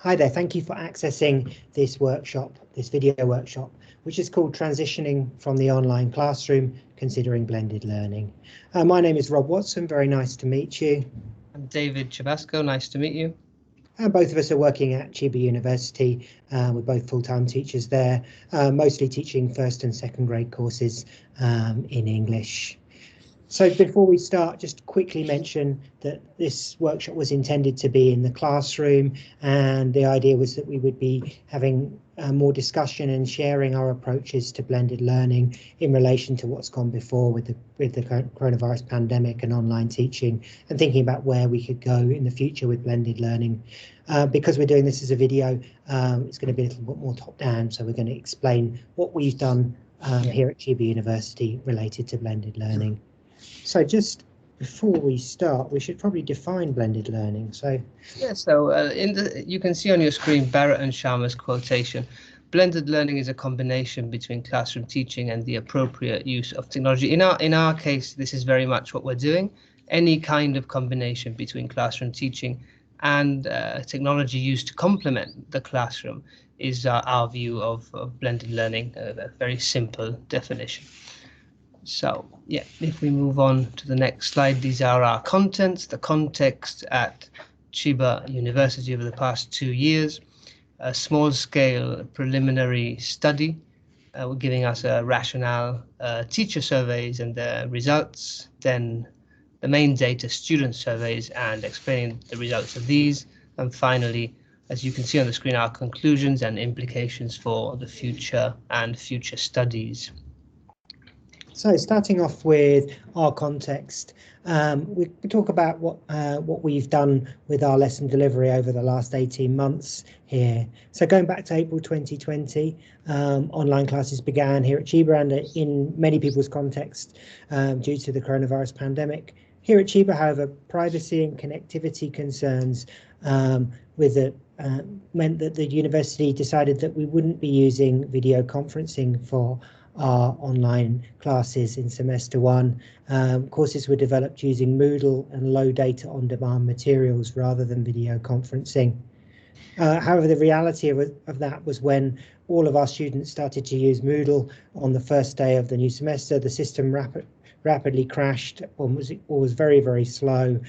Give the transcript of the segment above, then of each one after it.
Hi there, thank you for accessing this workshop, this video workshop, which is called Transitioning from the Online Classroom, Considering Blended Learning. My name is Rob Watson, very nice to meet you. I'm David Chevasco, nice to meet you. And both of us are working at Chiba University. We're both full-time teachers there, mostly teaching first and second grade courses in English. So before we start, just quickly mention that this workshop was intended to be in the classroom, and the idea was that we would be having more discussion and sharing our approaches to blended learning in relation to what's gone before with the coronavirus pandemic and online teaching, and thinking about where we could go in the future with blended learning. Because we're doing this as a video, it's going to be a little bit more top down, so we're going to explain what we've done here at Chiba University related to blended learning. So just before we start, we should probably define blended learning. So you can see on your screen Barrett and Sharma's quotation. Blended learning is a combination between classroom teaching and the appropriate use of technology. In our case, this is very much what we're doing. Any kind of combination between classroom teaching and technology used to complement the classroom is our view of blended learning, a very simple definition. So yeah, if we move on to the next slide, these are our contents, the context at Chiba University over the past 2 years, a small-scale preliminary study giving us a rationale, teacher surveys and the results, then the main data student surveys and explaining the results of these, and finally, as you can see on the screen, our conclusions and implications for the future and future studies. So starting off with our context, we talk about what we've done with our lesson delivery over the last 18 months here. So going back to April 2020, online classes began here at Chiba and in many people's context due to the coronavirus pandemic. Here at Chiba, however, privacy and connectivity concerns meant that the university decided that we wouldn't be using video conferencing for our online classes in semester 1. Courses were developed using Moodle and low data on demand materials rather than video conferencing. However, the reality of that was when all of our students started to use Moodle on the first day of the new semester, the system rapidly crashed or was very, very slow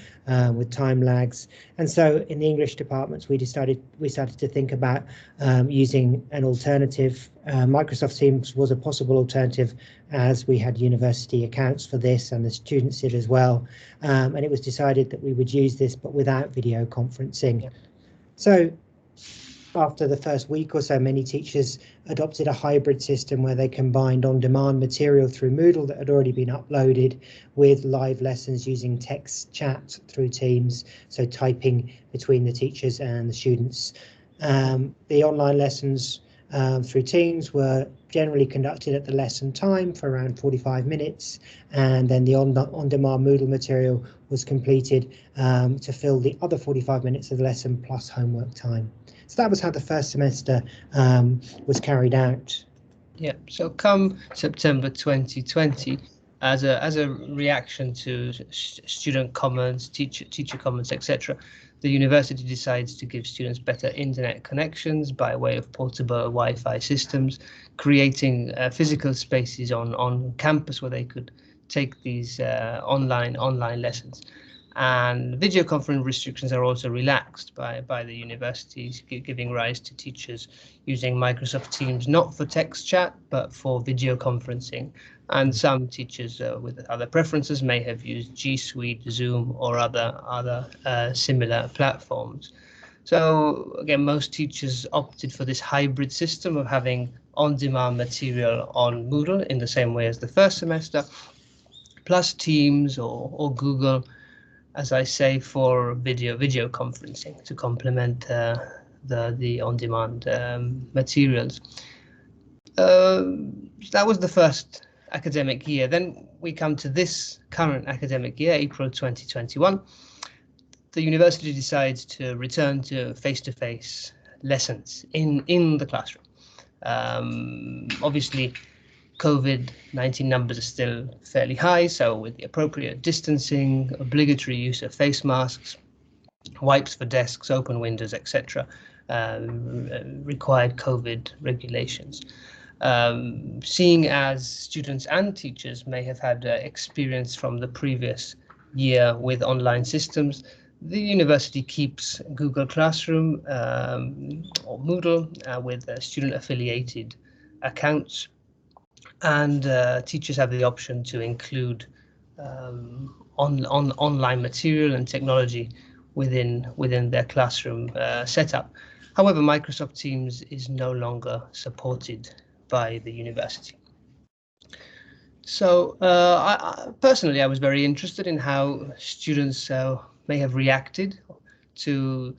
with time lags. And so in the English departments, we started to think about using an alternative. Microsoft Teams was a possible alternative, as we had university accounts for this and the students did as well. And it was decided that we would use this, but without video conferencing. Yeah. So after the first week or so, many teachers adopted a hybrid system where they combined on-demand material through Moodle that had already been uploaded with live lessons using text chat through Teams, so typing between the teachers and the students. The online lessons through Teams were generally conducted at the lesson time for around 45 minutes, and then the on-demand Moodle material was completed to fill the other 45 minutes of the lesson plus homework time. So that was how the first semester was carried out. Yeah, so come September 2020, as a reaction to student comments, teacher comments, etc., the university decides to give students better internet connections by way of portable Wi-Fi systems, creating physical spaces on campus where they could take these online lessons. And video conference restrictions are also relaxed by the universities, giving rise to teachers using Microsoft Teams, not for text chat, but for video conferencing. And some teachers with other preferences may have used G Suite, Zoom, or other similar platforms. So again, most teachers opted for this hybrid system of having on-demand material on Moodle in the same way as the first semester, plus Teams or Google, as I say, for video conferencing to complement the on-demand materials. That was the first academic year. Then we come to this current academic year, April 2021. The university decides to return to face-to-face lessons in the classroom. Obviously, COVID-19 numbers are still fairly high, so with the appropriate distancing, obligatory use of face masks, wipes for desks, open windows, etc., required COVID regulations. Seeing as students and teachers may have had experience from the previous year with online systems, the university keeps Google Classroom or Moodle with student-affiliated accounts, and teachers have the option to include online material and technology within their classroom setup. However, Microsoft Teams is no longer supported by the university. So personally, I was very interested in how students may have reacted to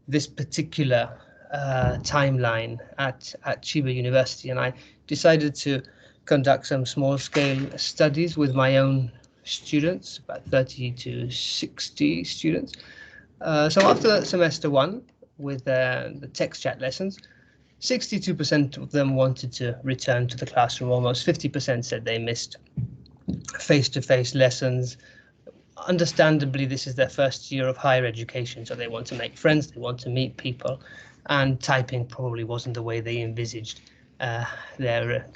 this particular timeline at Chiba University, and I decided to conduct some small-scale studies with my own students, about 30 to 60 students. So after semester 1, with the text chat lessons, 62% of them wanted to return to the classroom. Almost 50% said they missed face-to-face lessons. Understandably, this is their first year of higher education, so they want to make friends, they want to meet people, and typing probably wasn't the way they envisaged their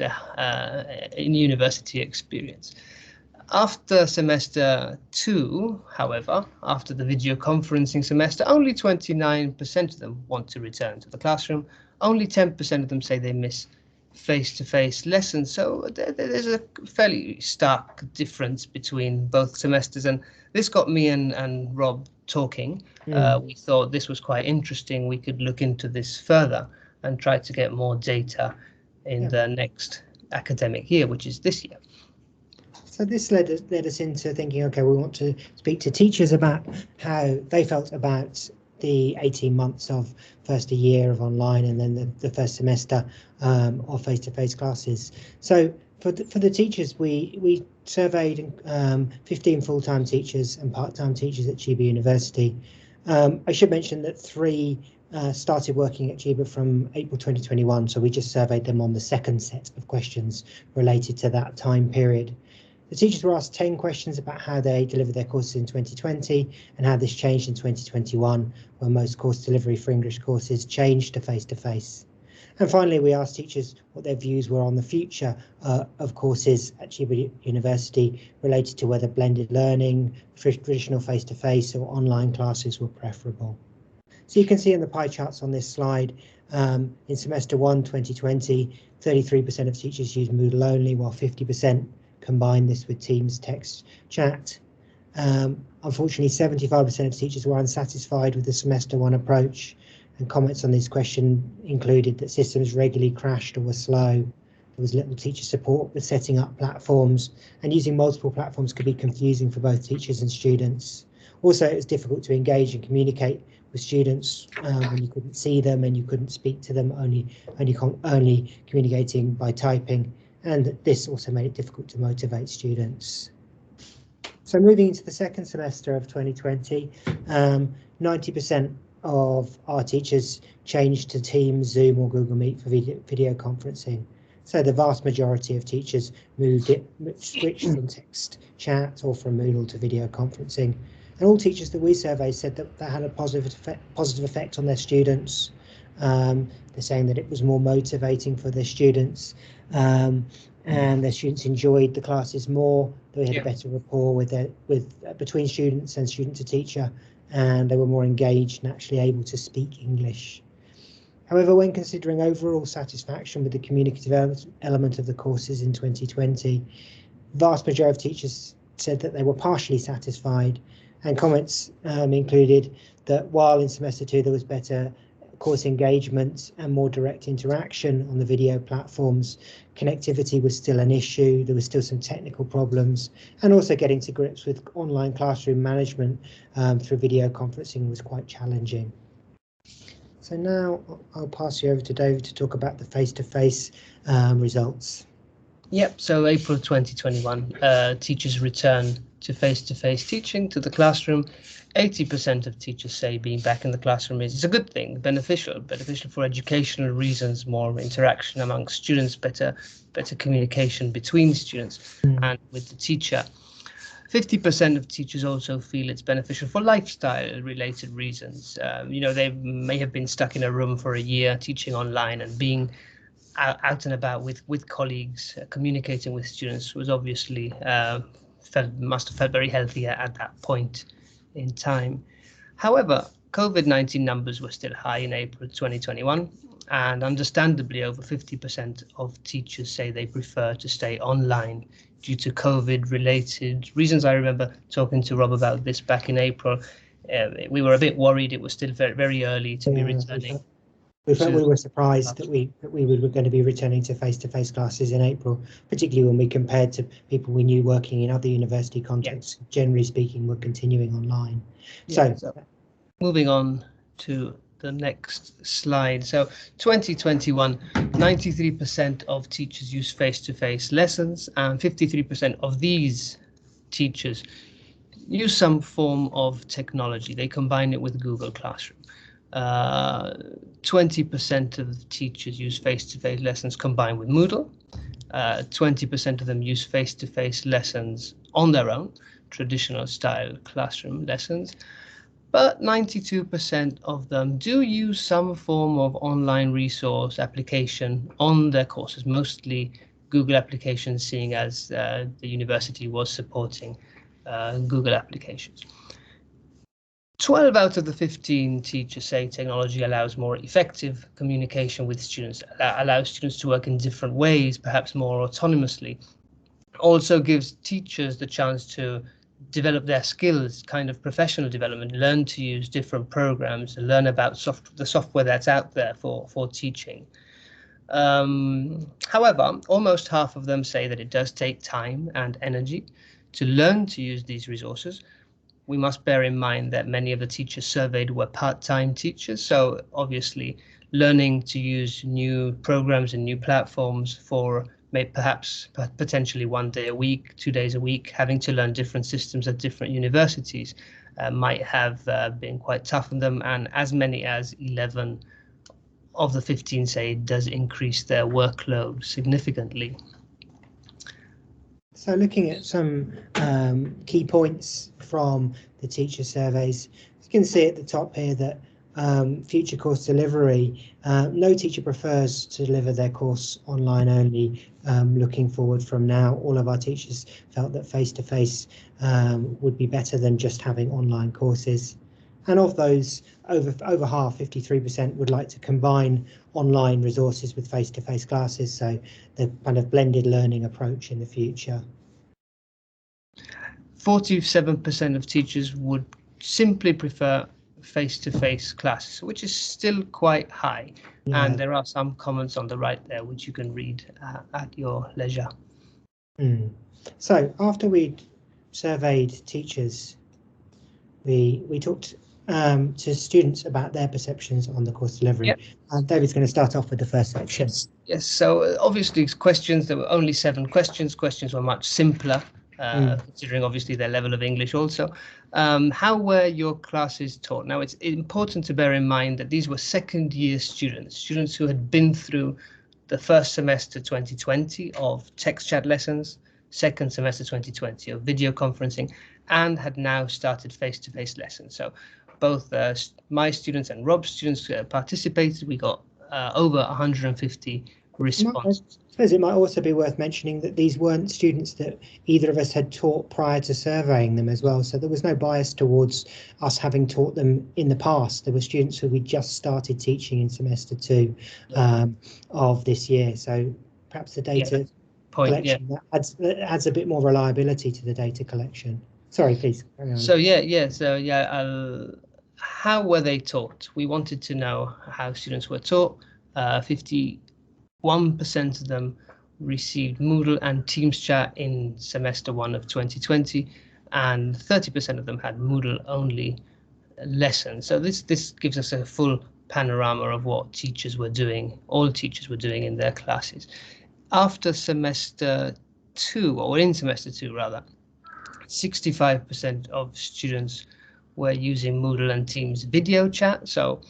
university experience. After semester 2, however, after the video conferencing semester, only 29% of them want to return to the classroom. Only 10% of them say they miss face-to-face lessons. So there's a fairly stark difference between both semesters, and this got me and Rob talking. We thought this was quite interesting. We could look into this further and try to get more data in the next academic year, which is this year. So this led us into thinking, okay, we want to speak to teachers about how they felt about the 18 months of first a year of online and then the first semester of face-to-face classes. So for the teachers, we surveyed 15 full-time teachers and part-time teachers at Chiba University. I should mention that 3 started working at Chiba from April 2021, so we just surveyed them on the second set of questions related to that time period. The teachers were asked 10 questions about how they delivered their courses in 2020 and how this changed in 2021, when most course delivery for English courses changed to face-to-face. And finally, we asked teachers what their views were on the future of courses at Chiba University related to whether blended learning, traditional face-to-face or online classes were preferable. So you can see in the pie charts on this slide, in semester 1, 2020, 33% of teachers used Moodle only, while 50% combine this with Teams text chat. Unfortunately, 75% of teachers were unsatisfied with the semester 1 approach, and comments on this question included that systems regularly crashed or were slow. There was little teacher support with setting up platforms, and using multiple platforms could be confusing for both teachers and students. Also, it was difficult to engage and communicate with students when you couldn't see them and you couldn't speak to them, only communicating by typing. And this also made it difficult to motivate students. So moving into the second semester of 2020, 90% of our teachers changed to Teams, Zoom or Google Meet for video conferencing. So the vast majority of teachers switched from text chat or from Moodle to video conferencing. And all teachers that we surveyed said that that had a positive effect on their students. They're saying that it was more motivating for their students, and their students enjoyed the classes more. They had a better rapport between students and student to teacher, and they were more engaged and actually able to speak English. However, when considering overall satisfaction with the communicative element of the courses in 2020, vast majority of teachers said that they were partially satisfied, and comments included that while in semester 2 there was better course engagement and more direct interaction on the video platforms, connectivity was still an issue. There was still some technical problems, and also getting to grips with online classroom management through video conferencing was quite challenging. So now I'll pass you over to David to talk about the face-to-face results. Yep, so April 2021, teachers return to face-to-face teaching to the classroom. 80% of teachers say being back in the classroom is a good thing, beneficial for educational reasons, more interaction among students, better communication between students and with the teacher. 50% of teachers also feel it's beneficial for lifestyle-related reasons. They may have been stuck in a room for a year teaching online, and being out and about with colleagues, communicating with students was obviously must have felt very healthy at that point in time. However, COVID-19 numbers were still high in April 2021, and understandably over 50% of teachers say they prefer to stay online due to COVID-related reasons. I remember talking to Rob about this back in April. We were a bit worried. It was still very, very early to be returning. We were surprised that we were going to be returning to face-to-face classes in April, particularly when we compared to people we knew working in other university contexts. Yes. Generally speaking, were continuing online. Yeah, so moving on to the next slide. So 2021, 93% of teachers use face-to-face lessons, and 53% of these teachers use some form of technology. They combine it with Google Classroom. 20% of teachers use face-to-face lessons combined with Moodle. 20% of them use face-to-face lessons on their own, traditional style classroom lessons. But 92% of them do use some form of online resource application on their courses, mostly Google applications, seeing as the university was supporting Google applications. 12 out of the 15 teachers say technology allows more effective communication with students, allows students to work in different ways, perhaps more autonomously. Also gives teachers the chance to develop their skills, kind of professional development, learn to use different programs, learn about the software that's out there for teaching. However, almost half of them say that it does take time and energy to learn to use these resources. We must bear in mind that many of the teachers surveyed were part-time teachers, so obviously learning to use new programs and new platforms for perhaps potentially 1 day a week, 2 days a week, having to learn different systems at different universities might have been quite tough on them, and as many as 11 of the 15 say it does increase their workload significantly. So looking at some key points from the teacher surveys, you can see at the top here that future course delivery, no teacher prefers to deliver their course online only. Looking forward from now, all of our teachers felt that face-to-face would be better than just having online courses. And of those, over half, 53%, would like to combine online resources with face-to-face classes, so the kind of blended learning approach in the future. 47% of teachers would simply prefer face-to-face classes, which is still quite high. Yeah. And there are some comments on the right there, which you can read at your leisure. So after we'd surveyed teachers, we talked to students about their perceptions on the course delivery. Yep. And David's going to start off with the first section. Yes, so obviously questions, there were only 7 questions. Questions were much simpler, considering obviously their level of English also. How were your classes taught? Now, it's important to bear in mind that these were second-year students who had been through the first semester 2020 of text chat lessons, second semester 2020 of video conferencing, and had now started face-to-face lessons. So both my students and Rob's students participated. We got over 150 responses. I suppose it might also be worth mentioning that these weren't students that either of us had taught prior to surveying them as well. So there was no bias towards us having taught them in the past. There were students who we just started teaching in semester 2 of this year. So perhaps the data collection that adds a bit more reliability to the data collection. Sorry, please. So how were they taught? We wanted to know how students were taught. 51% of them received Moodle and Teams chat in semester 1 of 2020, and 30% of them had Moodle only lessons. So this gives us a full panorama of what teachers were doing, all teachers were doing in their classes. After semester 2, or in semester 2 rather, 65% of students were using Moodle and Teams video chat. So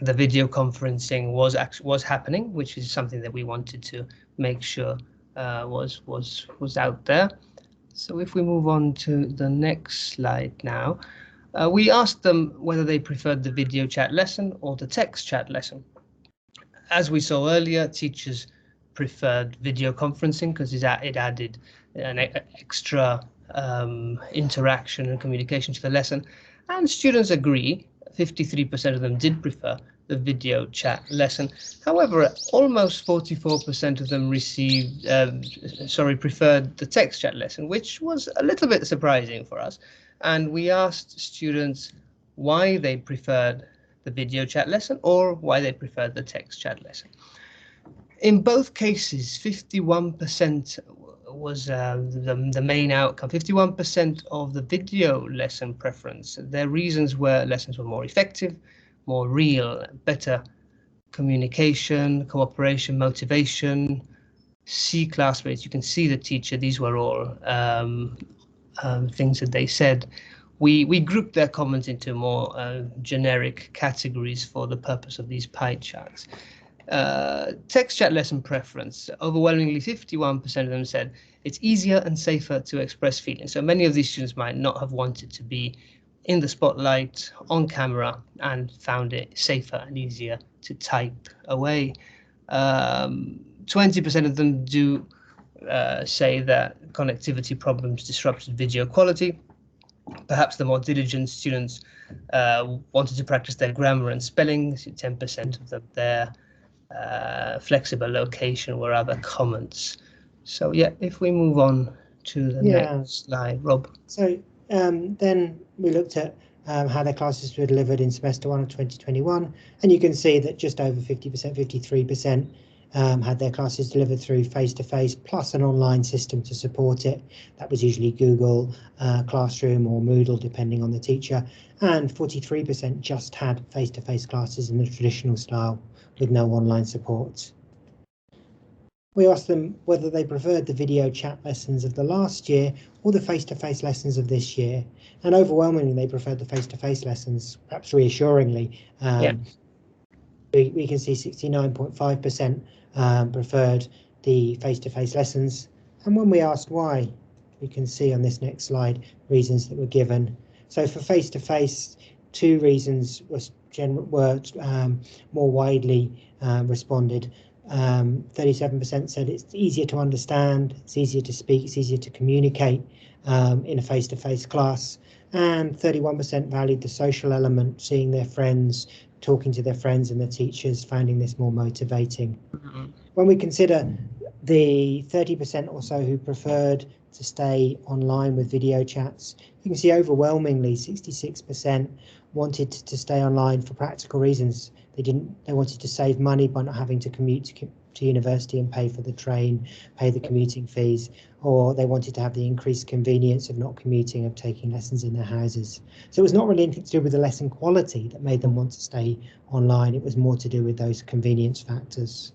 the video conferencing was happening, which is something that we wanted to make sure was out there. So if we move on to the next slide now, we asked them whether they preferred the video chat lesson or the text chat lesson. As we saw earlier, teachers preferred video conferencing because it added an extra interaction and communication to the lesson, and students agree. 53% of them did prefer the video chat lesson. However, almost 44% of them preferred the text chat lesson, which was a little bit surprising for us. And we asked students why they preferred the video chat lesson or why they preferred the text chat lesson. In both cases, 51% was the main outcome. 51% of the video lesson preference. Their reasons were lessons were more effective, more real, better communication, cooperation, motivation, see classmates, you can see the teacher. These were all things that they said. We grouped their comments into more generic categories for the purpose of these pie charts. Text chat lesson preference, overwhelmingly 51% of them said it's easier and safer to express feelings. So many of these students might not have wanted to be in the spotlight, on camera, and found it safer and easier to type away. 20% of them do say that connectivity problems disrupted video quality. Perhaps the more diligent students wanted to practice their grammar and spelling. 10% of them there. Flexible location were other comments. So yeah, if we move on to the next slide, Rob. So then we looked at how their classes were delivered in semester 1 of 2021, and you can see that just over 50%, 53% had their classes delivered through face-to-face plus an online system to support it. That was usually Google Classroom or Moodle, depending on the teacher, and 43% just had face-to-face classes in the traditional style with no online support. We asked them whether they preferred the video chat lessons of the last year or the face-to-face lessons of this year, and overwhelmingly they preferred the face-to-face lessons, perhaps reassuringly. We can see 69.5% preferred the face-to-face lessons, and when we asked why, we can see on this next slide reasons that were given. So for face-to-face, two reasons were more widely responded. 37% said it's easier to understand, it's easier to speak, it's easier to communicate in a face-to-face class, and 31% valued the social element, seeing their friends, talking to their friends and the teachers, finding this more motivating. When we consider the 30% or so who preferred to stay online with video chats, you can see overwhelmingly 66% wanted to stay online for practical reasons. They wanted to save money by not having to commute to university and pay for the train, pay the commuting fees, or they wanted to have the increased convenience of not commuting, of taking lessons in their houses. So it was not really anything to do with the lesson quality that made them want to stay online. It was more to do with those convenience factors.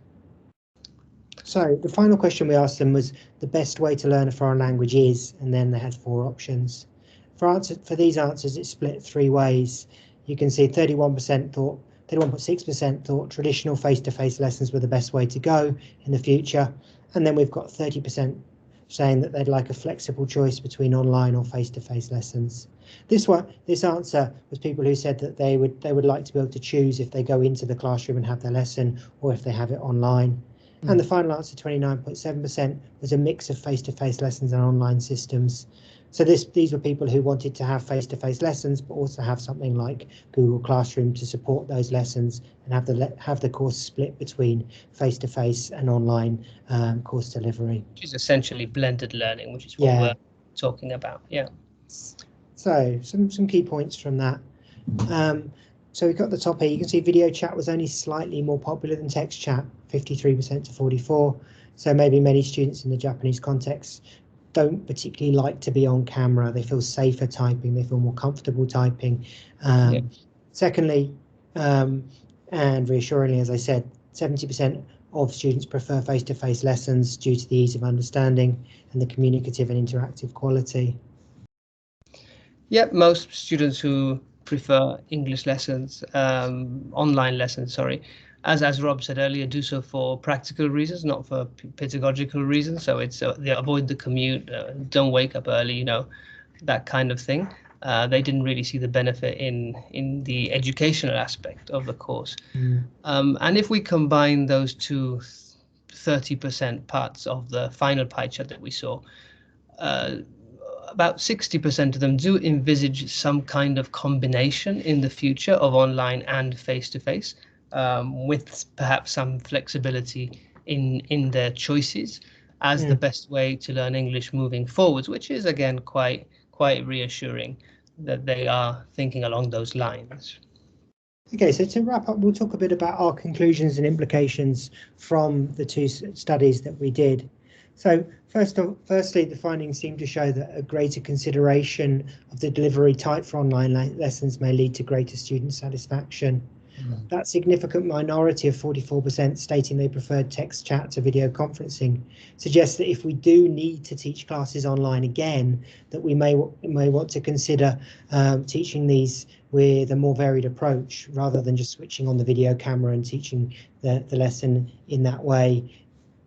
So the final question we asked them was the best way to learn a foreign language is, and then they had 4 options. For these answers, it's split 3 ways. You can see 31.6% thought traditional face-to-face lessons were the best way to go in the future. And then we've got 30% saying that they'd like a flexible choice between online or face-to-face lessons. This answer was people who said that they would like to be able to choose if they go into the classroom and have their lesson or if they have it online. And the final answer, 29.7%, was a mix of face-to-face lessons and online systems. So these were people who wanted to have face-to-face lessons, but also have something like Google Classroom to support those lessons and have the course split between face-to-face and online course delivery. Which is essentially blended learning, which is what we're talking about. Yeah. So some key points from that. So we've got the top here. You can see video chat was only slightly more popular than text chat, 53% to 44%. So maybe many students in the Japanese context don't particularly like to be on camera. They feel safer typing, they feel more comfortable typing. Secondly, and reassuringly, as I said, 70% of students prefer face-to-face lessons due to the ease of understanding and the communicative and interactive quality. Yep, most students who prefer English lessons, online lessons, as Rob said earlier, do so for practical reasons, not for pedagogical reasons. So it's they avoid the commute, don't wake up early, you know, that kind of thing. They didn't really see the benefit in the educational aspect of the course. And if we combine those two 30% parts of the final pie chart that we saw, about 60% of them do envisage some kind of combination in the future of online and face-to-face, with perhaps some flexibility in their choices as the best way to learn English moving forwards, which is again quite reassuring that they are thinking along those lines. Okay, so to wrap up, we'll talk a bit about our conclusions and implications from the two studies that we did. So firstly, the findings seem to show that a greater consideration of the delivery type for online lessons may lead to greater student satisfaction. That significant minority of 44% stating they preferred text chat to video conferencing suggests that if we do need to teach classes online again, that we may want to consider teaching these with a more varied approach rather than just switching on the video camera and teaching the lesson in that way,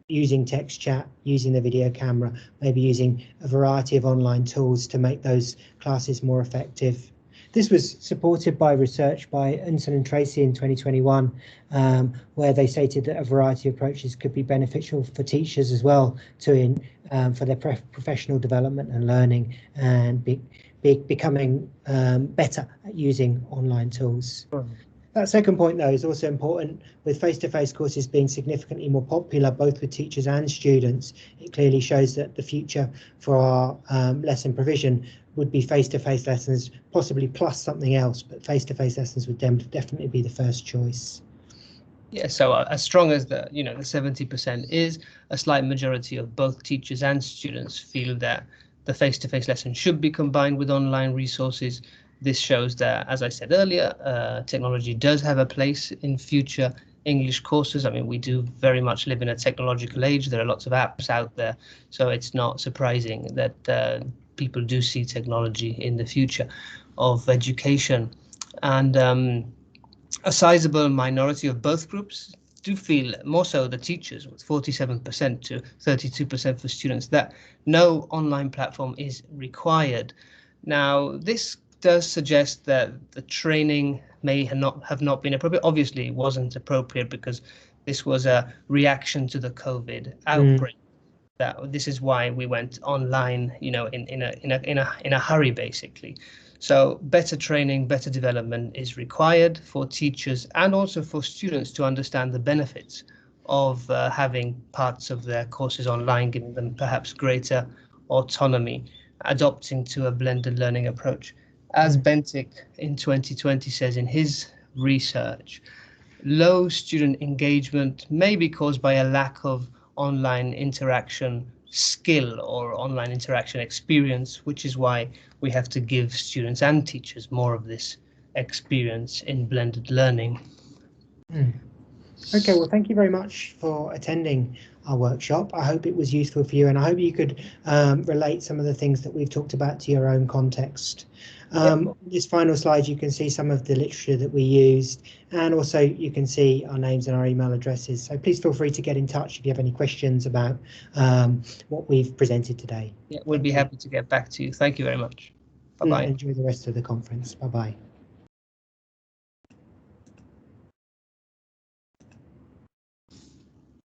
using text chat, using the video camera, maybe using a variety of online tools to make those classes more effective. This was supported by research by Unson and Tracy in 2021, where they stated that a variety of approaches could be beneficial for teachers as well for their professional development and learning and becoming better at using online tools. That second point, though, is also important. With face-to-face courses being significantly more popular, both with teachers and students, it clearly shows that the future for our lesson provision would be face-to-face lessons, possibly plus something else, but face-to-face lessons would definitely be the first choice. Yeah, so as strong as the 70% is, a slight majority of both teachers and students feel that the face-to-face lesson should be combined with online resources. This shows that, as I said earlier, technology does have a place in future English courses. I mean, we do very much live in a technological age. There are lots of apps out there, so it's not surprising that people do see technology in the future of education. And a sizable minority of both groups do feel, more so the teachers, with 47% to 32% for students, that no online platform is required. Now, this does suggest that the training may have not been appropriate. Obviously, it wasn't appropriate because this was a reaction to the COVID outbreak. That this is why we went online, in a hurry, basically. So better training, better development is required for teachers and also for students to understand the benefits of having parts of their courses online, giving them perhaps greater autonomy, adopting to a blended learning approach. As Bentic in 2020 says in his research, low student engagement may be caused by a lack of online interaction skill or online interaction experience, which is why we have to give students and teachers more of this experience in blended learning. Okay, well, thank you very much for attending our workshop. I hope it was useful for you, and I hope you could relate some of the things that we've talked about to your own context. This final slide, you can see some of the literature that we used, and also you can see our names and our email addresses. So please feel free to get in touch if you have any questions about what we've presented today. Yeah, we'll be happy to get back to you. Thank you very much. Bye-bye. Enjoy the rest of the conference. Bye-bye.